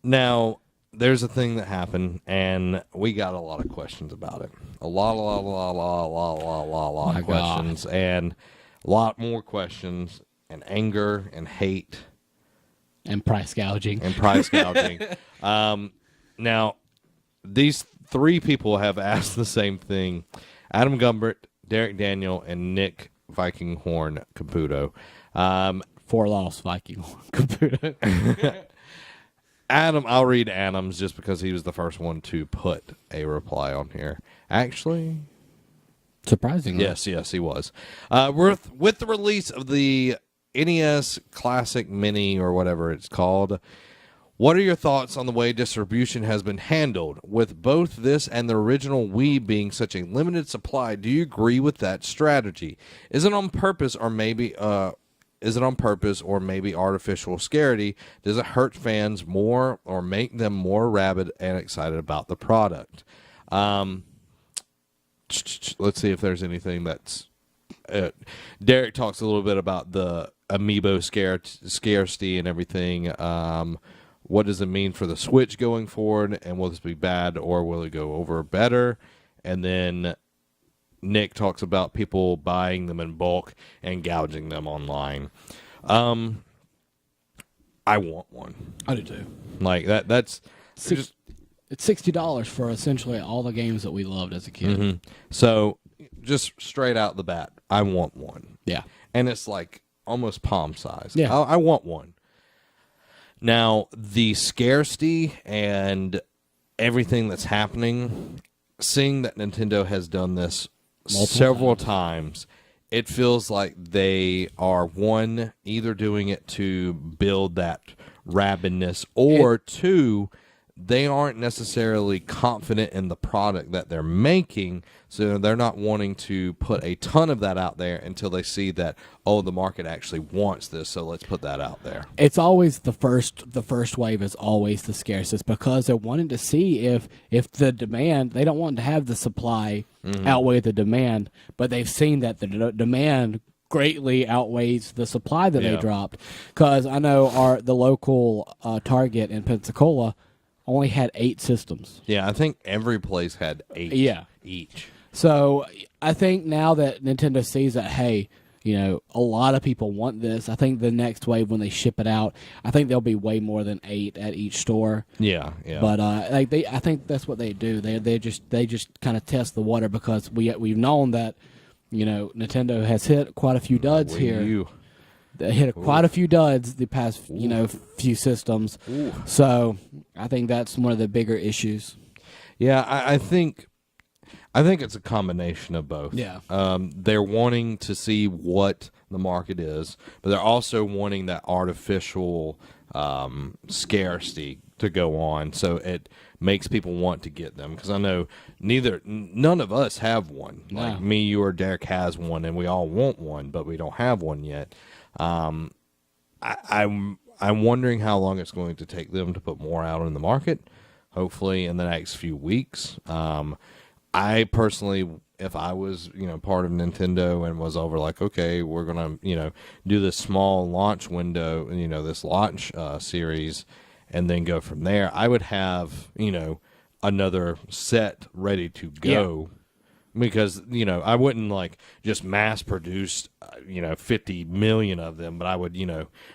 Now, there's a thing that happened, and we got a lot of questions about it. A lot of questions, and a lot more questions, and anger, and hate. And price gouging. Now, these three people have asked the same thing. Adam Gumbert, Derek Daniel, and Nick Viking Horn Caputo. For loss, Viking Horn Caputo. Adam, I'll read Adam's just because he was the first one to put a reply on here. Actually, surprisingly. Yes, he was. With the release of the NES Classic Mini, or whatever it's called, what are your thoughts on the way distribution has been handled? With both this and the original Wii being such a limited supply, do you agree with that strategy? Is it on purpose or maybe artificial scarcity? Does it hurt fans more or make them more rabid and excited about the product? Let's see if there's anything that's... Derek talks a little bit about the amiibo scarcity and everything. What does it mean for the Switch going forward? And will this be bad or will it go over better? And then Nick talks about people buying them in bulk and gouging them online. I want one. I do too. Like that's it's $60 for essentially all the games that we loved as a kid. Mm-hmm. So just straight out the bat, I want one. Yeah. And it's like almost palm size. Yeah. I want one. Now, the scarcity and everything that's happening, seeing that Nintendo has done this several times, it feels like they are, one, either doing it to build that rabidness, or two, they aren't necessarily confident in the product that they're making, so they're not wanting to put a ton of that out there until they see that, oh, the market actually wants this, so let's put that out there. It's always the first wave is always the scarcest, because they're wanting to see if the demand, they don't want to have the supply outweigh the demand, but they've seen that the demand greatly outweighs the supply that they dropped. Because I know the local Target in Pensacola only had 8 systems. Yeah, I think every place had 8 each. So I think now that Nintendo sees that, hey, a lot of people want this, I think the next wave when they ship it out, I think there'll be way more than 8 at each store. Yeah. But I think that's what they do. They just kind of test the water, because we've known that Nintendo has hit quite a few duds here. They hit quite a few duds the past few systems. Ooh. So I think that's one of the bigger issues. Yeah, I think it's a combination of both. Yeah. They're wanting to see what the market is, but they're also wanting that artificial scarcity to go on, so it makes people want to get them. Because I know none of us have one. No. Like me, you, or Derek has one, and we all want one, but we don't have one yet. I'm wondering how long it's going to take them to put more out in the market. Hopefully in the next few weeks. I personally, if I was part of Nintendo and was over like, okay, we're gonna do this small launch window, this launch series, and then go from there, I would have another set ready to go. Yeah. Because, I wouldn't just mass produce, 50 million of them, but I would,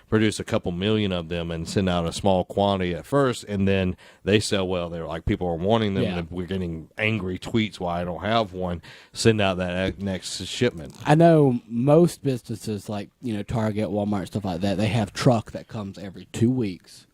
produce a couple million of them and send out a small quantity at first, and then they sell well. They're like, people are wanting them, and we're getting angry tweets why I don't have one. Send out that next shipment. I know most businesses like, Target, Walmart, stuff like that, they have truck that comes every 2 weeks.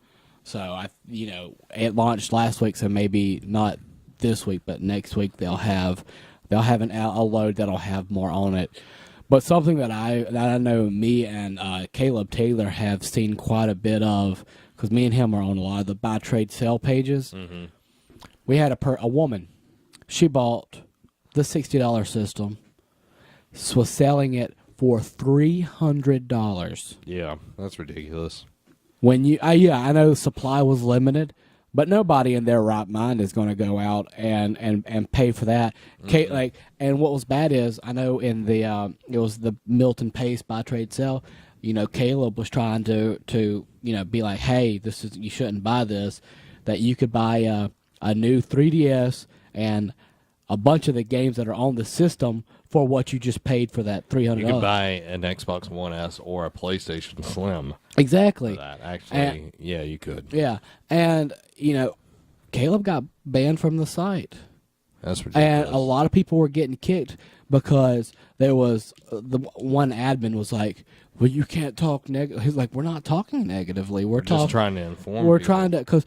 So, it launched last week, so maybe not this week, but next week they'll have a load that'll have more on it. But something that I know me and Caleb Taylor have seen quite a bit of, because me and him are on a lot of the buy, trade, sell pages. Mm-hmm. We had a woman. She bought the $60 system, was selling it for $300. Yeah, that's ridiculous. I know supply was limited, but nobody in their right mind is going to go out and pay for that. Mm-hmm. And what was bad is, I know in the it was the Milton Pace buy, trade, sell. Caleb was trying to be like, hey, you shouldn't buy this. that you could buy a new 3DS and a bunch of the games that are on the system for what you just paid for that $300. You could buy an Xbox One S or a PlayStation Slim. Exactly. For that. Actually, yeah, you could. Yeah, and Caleb got banned from the site. That's ridiculous. And a lot of people were getting kicked because there was the one admin was like, "Well, you can't talk negative." He's like, "We're not talking negatively. We're just trying to inform. We're people. trying to, because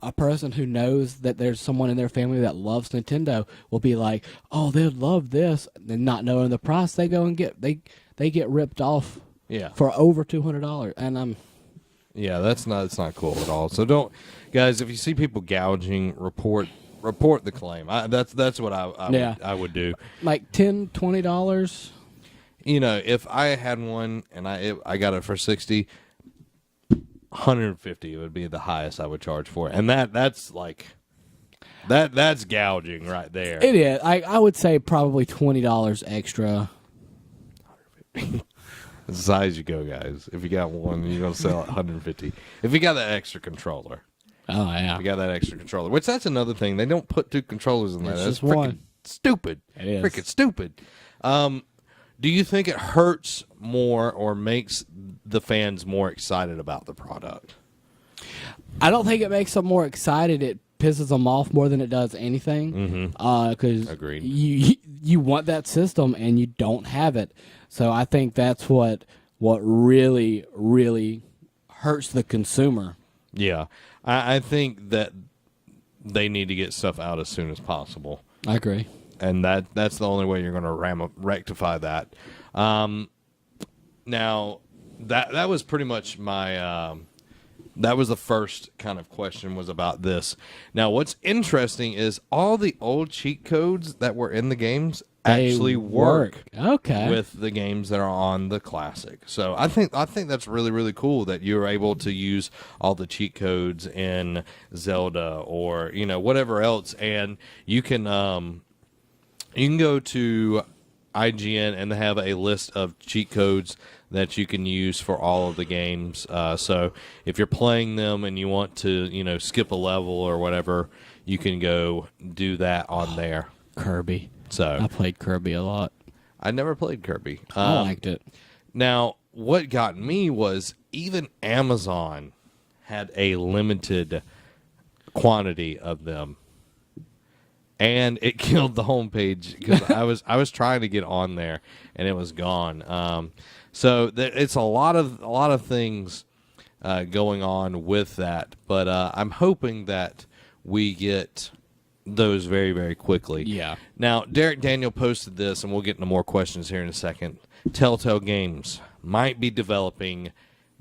a person who knows that there's someone in their family that loves Nintendo will be like, "Oh, they'd love this," and not knowing the price, they go and get ripped off. Yeah. For over $200, and Yeah, it's not cool at all. So don't, guys. If you see people gouging, report the claim. That's what I would do. Like $10, $20. If I had one and I got it for $60, $150 would be the highest I would charge for it, and that's like that's gouging right there. It is. I would say probably $20 extra. As high as you go, guys. If you got one, you're gonna sell it $150. If you got that extra controller. Oh yeah. We got that extra controller, which that's another thing. They don't put two controllers in there. It's That's just freaking one. stupid. It is. Freaking stupid. Do you think it hurts more or makes the fans more excited about the product? I don't think it makes them more excited. It pisses them off more than it does anything. Because Agreed. You want that system and you don't have it. So I think that's what really, really hurts the consumer. Yeah. I think that they need to get stuff out as soon as possible. I agree. And that's the only way you're going to rectify that. Now, that was pretty much my... that was the first kind of question was about this. Now, what's interesting is all the old cheat codes that were in the games actually work okay. with the games that are on the Classic. So I think that's really, really cool that you're able to use all the cheat codes in Zelda or whatever else, and you can go to IGN and they have a list of cheat codes that you can use for all of the games. So if you're playing them and you want to skip a level or whatever, you can go do that on there. Kirby. So I played Kirby a lot. I never played Kirby. I liked it. Now, what got me was even Amazon had a limited quantity of them, and it killed the homepage because I was trying to get on there and it was gone. So it's a lot of things going on with that, but I'm hoping that we get those very, very quickly. Yeah. Now, Derek Daniel posted this, and we'll get into more questions here in a second. Telltale Games might be developing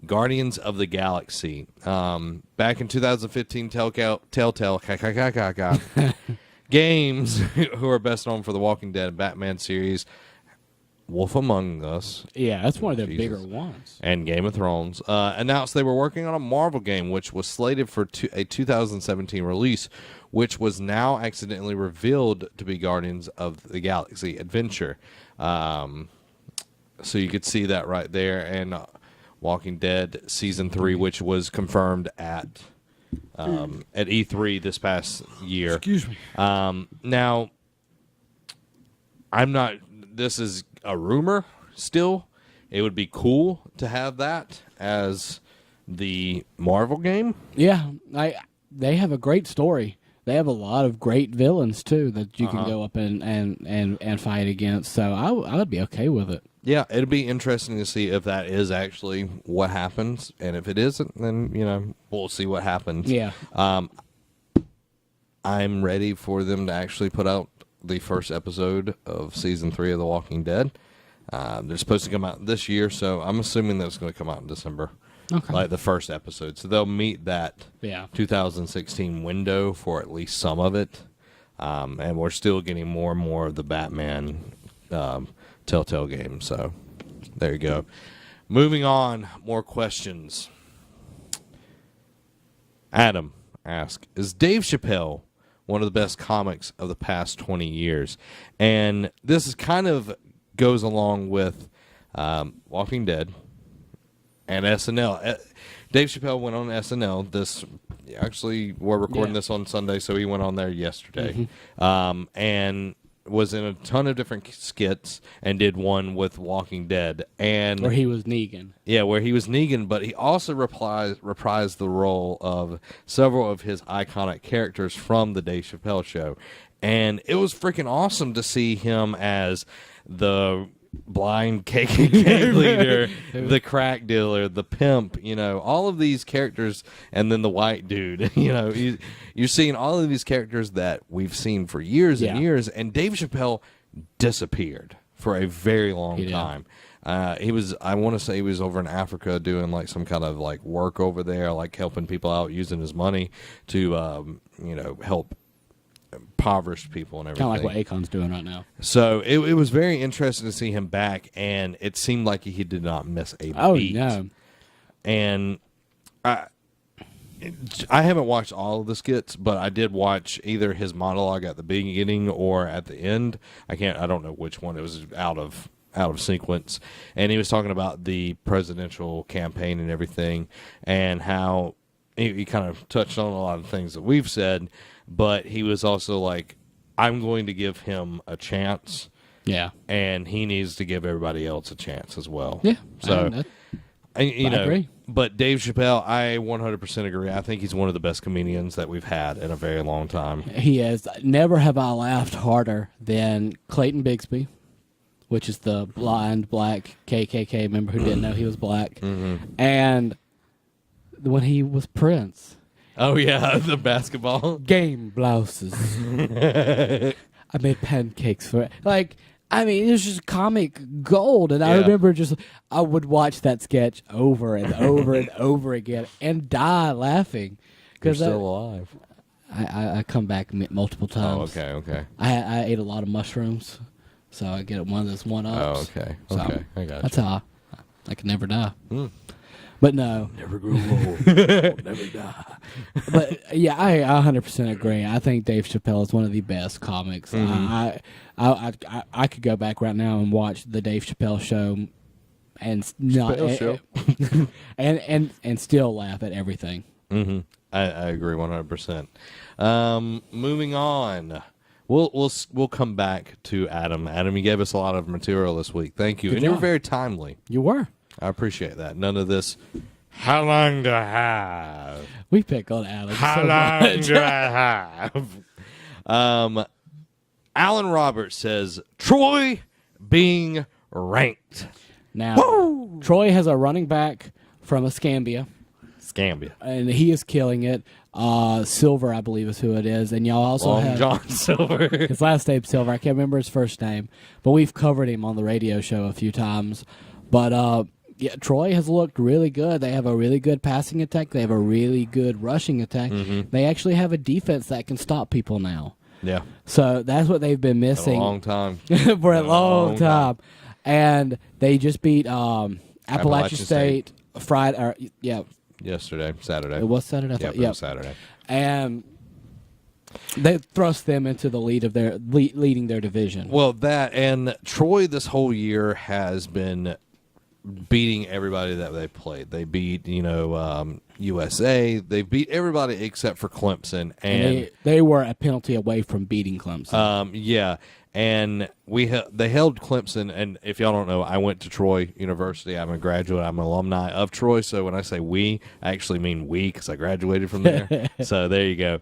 Guardians of the Galaxy. Back in 2015, Telltale Games, who are best known for the Walking Dead and Batman series, Wolf Among Us. Yeah, that's one of their bigger ones. And Game of Thrones. Announced they were working on a Marvel game, which was slated for a 2017 release, which was now accidentally revealed to be Guardians of the Galaxy Adventure. So you could see that right there. And Walking Dead Season 3, which was confirmed at E3 this past year. Excuse me. Now, this is a rumor still. It would be cool to have that as the Marvel game. Yeah, they have a great story. They have a lot of great villains too that you can go up and fight against. So I would be okay with it. Yeah, it'd be interesting to see if that is actually what happens, and if it isn't, then we'll see what happens. Yeah. I'm ready for them to actually put out the first episode of Season 3 of The Walking Dead. They're supposed to come out this year, so I'm assuming that it's going to come out in December. Okay. Like the first episode. So they'll meet that 2016 window for at least some of it. And we're still getting more and more of the Batman Telltale game. So there you go. Moving on, more questions. Adam asks, is Dave Chappelle one of the best comics of the past 20 years? And this is kind of goes along with Walking Dead and SNL. Dave Chappelle went on SNL. Actually, we're recording this on Sunday, so he went on there yesterday, and was in a ton of different skits and did one with Walking Dead, and where he was Negan. Yeah, where he was Negan, but he also reprised the role of several of his iconic characters from the Dave Chappelle show, and it was freaking awesome to see him as the blind KKK leader, the crack dealer, the pimp, all of these characters, and then the white dude. You're seeing all of these characters that we've seen for years and years, and Dave Chappelle disappeared for a very long time. I want to say he was over in Africa doing like some kind of like work over there, like helping people out, using his money to help impoverished people and everything. Kind of like what Akon's doing right now. So it was very interesting to see him back, and it seemed like he did not miss a beat. Oh, no. And I haven't watched all of the skits, but I did watch either his monologue at the beginning or at the end. I don't know which one. It was out of sequence, and he was talking about the presidential campaign and everything, and how he kind of touched on a lot of things that we've said. But he was also like, I'm going to give him a chance. Yeah. And he needs to give everybody else a chance as well. Yeah. So, I agree. But Dave Chappelle, I 100% agree. I think he's one of the best comedians that we've had in a very long time. He is. Never have I laughed harder than Clayton Bigsby, which is the blind black KKK member who didn't know he was black. And when he was Prince. Oh, yeah, the basketball. Game blouses. I made pancakes for it. Like, I mean, it was just comic gold. And I remember I would watch that sketch over and over and over again and die laughing. You're still alive. I come back multiple times. Oh, okay. I ate a lot of mushrooms, so I get one of those one-ups. Oh, okay. So I got you. that's how I can never die. But no. Never grow old. Never die. But yeah, I 100% agree. I think Dave Chappelle is one of the best comics. I could go back right now and watch the Dave Chappelle show and and still laugh at everything. I agree 100%. Moving on. We'll come back to Adam. Adam, you gave us a lot of material this week. Thank you. Good and you were job. very timely. You were. I appreciate that. None of this, how long do I have? We pick on Alex. How so long much. do I have? Alan Roberts says, Troy being ranked. Now, Troy has a running back from Escambia. And he is killing it. Silver, I believe, is who it is. And y'all also have John Silver. His last name's Silver. I can't remember his first name, but we've covered him on the radio show a few times. But Troy has looked really good. They have a really good passing attack. They have a really good rushing attack. They actually have a defense that can stop people now. Yeah. So that's what they've been missing. A long time. For a long time. And they just beat Appalachian State Friday. Saturday. It was Saturday? It was Saturday. And they thrust them into the lead of their leading their division. Well, that and Troy this whole year has been beating everybody that they played. They beat, USA. They beat everybody except for Clemson, and they were a penalty away from beating Clemson. And they held Clemson. And if y'all don't know, I went to Troy University. I'm a graduate. I'm an alumni of Troy. So when I say we, I actually mean we because I graduated from there. So there you go.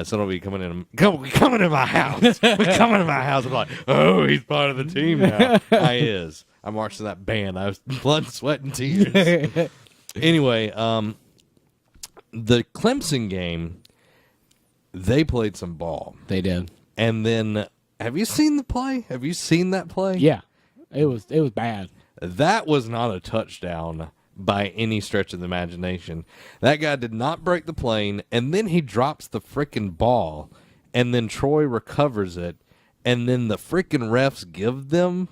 So don't be coming in my house. We're coming to my house. I'm like, oh, he's part of the team now. I is. I marched to that band. I was blood, sweat, and tears. Anyway, the Clemson game, they played some ball. They did. And then, have you seen the play? Have you seen that play? Yeah. It was bad. That was not a touchdown by any stretch of the imagination. That guy did not break the plane, and then he drops the freaking ball, and then Troy recovers it, and then the freaking refs give them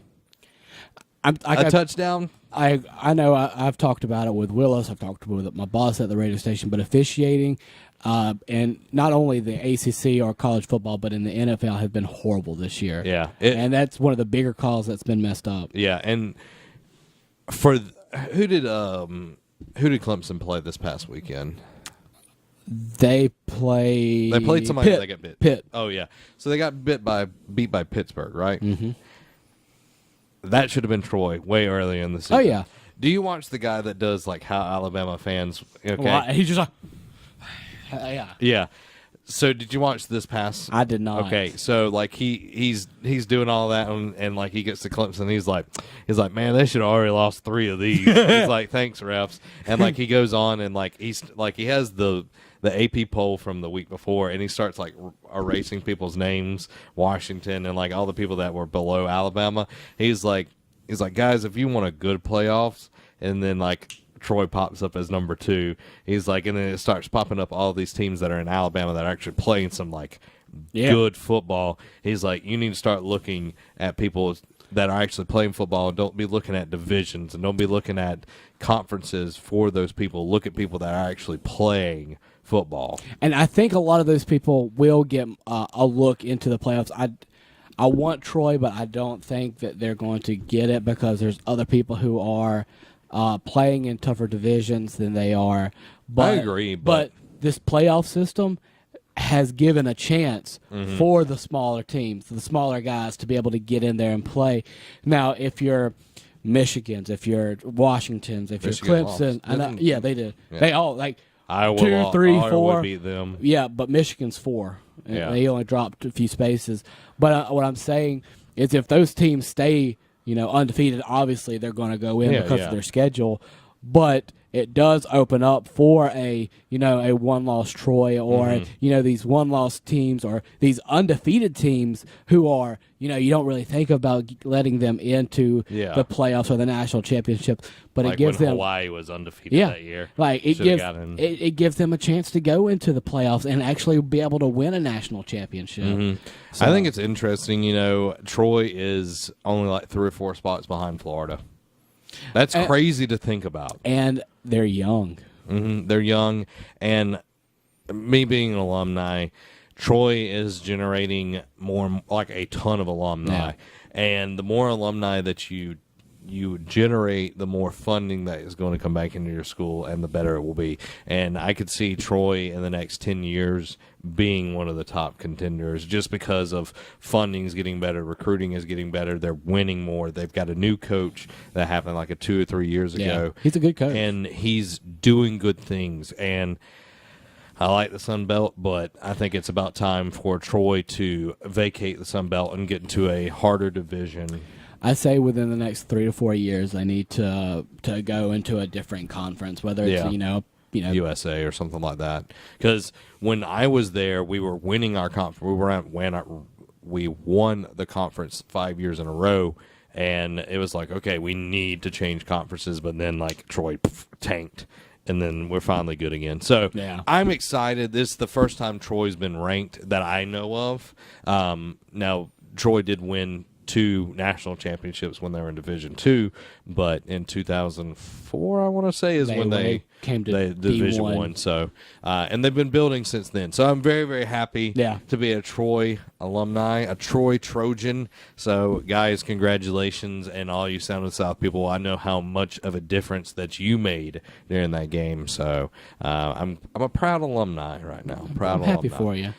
a touchdown. I know I've talked about it with Willis. I've talked with my boss at the radio station, but officiating, and not only the ACC or college football, but in the NFL has been horrible this year. Yeah. And that's one of the bigger calls that's been messed up. Yeah, and for who did Who did Clemson play this past weekend? They played somebody Pitt. that got bit. Pitt. Oh yeah, so they got beat by Pittsburgh, right? Mm-hmm. That should have been Troy way earlier in the season. Oh yeah. Do you watch the guy that does like how Alabama fans? Okay, Well, he's just like, yeah. yeah. So did you watch this pass? I did not. Okay, so like he's doing all that and like he gets to Clemson, he's like, man, they should have already lost 3 of these. He's like, thanks refs, and like he goes on and like he has the AP poll from the week before, and he starts like erasing people's names, Washington and like all the people that were below Alabama. He's like, guys, if you want a good playoffs, and then like Troy pops up as number 2. He's like, and then it starts popping up all these teams that are in Alabama that are actually playing some like good football. He's like, you need to start looking at people that are actually playing football, and don't be looking at divisions and don't be looking at conferences for those people. Look at people that are actually playing football. And I think a lot of those people will get a look into the playoffs. I want Troy, but I don't think that they're going to get it because there's other people who are playing in tougher divisions than they are. But, I agree, but this playoff system has given a chance for the smaller teams, the smaller guys, to be able to get in there and play. Now, if you're Michigans, if you're Washingtons, if Michigan you're Clemson, lost. yeah, they did. Yeah. They all like Iowa 2, 3, 4. would beat them. Yeah, but Michigan's 4. Yeah. They only dropped a few spaces. But what I'm saying is, if those teams stay, undefeated, obviously they're going to go in because of their schedule. But it does open up for a one-loss Troy or these one-loss teams or these undefeated teams who are you don't really think about letting them into the playoffs or the national championship. But like it gives when them Hawaii was undefeated that year. Like it gives them a chance to go into the playoffs and actually be able to win a national championship. So, I think it's interesting. Troy is only like 3 or 4 spots behind Florida. That's crazy to think about. And they're young. They're young. And me being an alumni, Troy is generating more, like a ton of alumni. Yeah. And the more alumni that you generate, the more funding that is going to come back into your school, and the better it will be. And I could see Troy in the next 10 years being one of the top contenders just because of funding is getting better, recruiting is getting better, they're winning more. They've got a new coach that happened like 2 or 3 years ago. He's a good coach. And he's doing good things. And I like the Sun Belt, but I think it's about time for Troy to vacate the Sun Belt and get into a harder division. I say within the next 3 to 4 years, they need to go into a different conference, whether it's USA or something like that. Because when I was there, we were winning our conference. We won the conference 5 years in a row, and it was like, okay, we need to change conferences. But then like Troy tanked, and then we're finally good again. So I'm excited. This is the first time Troy's been ranked that I know of. Now Troy did win 2 national championships when they were in Division II, but in 2004, I want to say, is when they came to Division I. So, and they've been building since then. So I'm very, very happy to be a Troy alumni, a Troy Trojan. So, guys, congratulations, and all you Sound of the South people. I know how much of a difference that you made during that game. So, I'm a proud alumni right now. I'm happy for you.